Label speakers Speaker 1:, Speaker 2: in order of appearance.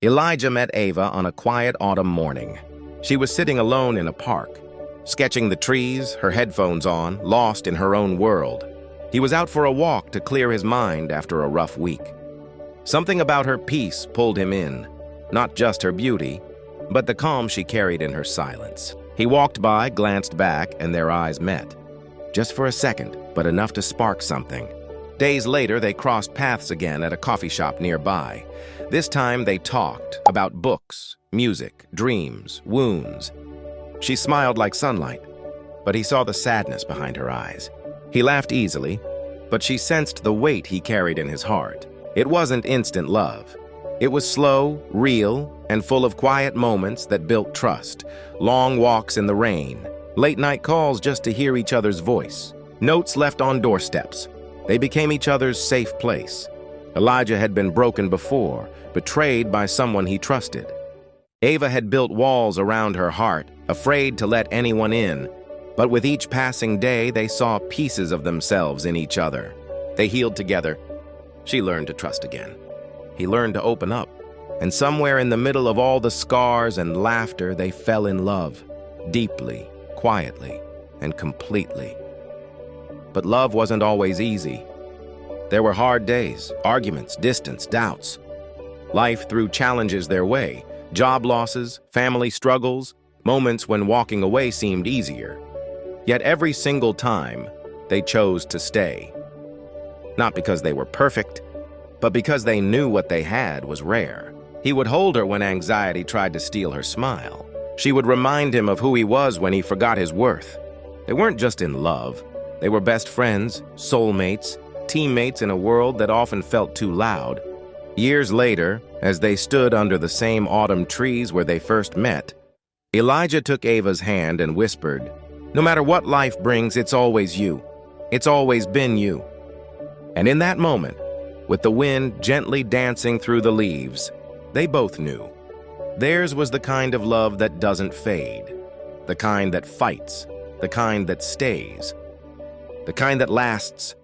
Speaker 1: Elijah met Ava on a quiet autumn morning. She was sitting alone in a park, sketching the trees, her headphones on, lost in her own world. He was out for a walk to clear his mind after a rough week. Something about her peace pulled him in, not just her beauty, but the calm she carried in her silence. He walked by, glanced back, and their eyes met. Just for a second, but enough to spark something. Days later, they crossed paths again at a coffee shop nearby. This time, they talked about books, music, dreams, wounds. She smiled like sunlight, but he saw the sadness behind her eyes. He laughed easily, but she sensed the weight he carried in his heart. It wasn't instant love. It was slow, real, and full of quiet moments that built trust. Long walks in the rain, late-night calls just to hear each other's voice, notes left on doorsteps. They became each other's safe place. Elijah had been broken before, betrayed by someone he trusted. Ava had built walls around her heart, afraid to let anyone in. But with each passing day, they saw pieces of themselves in each other. They healed together. She learned to trust again. He learned to open up. And somewhere in the middle of all the scars and laughter, they fell in love, deeply, quietly, and completely. But love wasn't always easy. There were hard days, arguments, distance, doubts. Life threw challenges their way, job losses, family struggles, moments when walking away seemed easier. Yet every single time, they chose to stay. Not because they were perfect, but because they knew what they had was rare. He would hold her when anxiety tried to steal her smile. She would remind him of who he was when he forgot his worth. They weren't just in love. They were best friends, soulmates, teammates in a world that often felt too loud. Years later, as they stood under the same autumn trees where they first met, Elijah took Ava's hand and whispered, "No matter what life brings, it's always you. It's always been you." And in that moment, with the wind gently dancing through the leaves, they both knew. Theirs was the kind of love that doesn't fade, the kind that fights, the kind that stays, the kind that lasts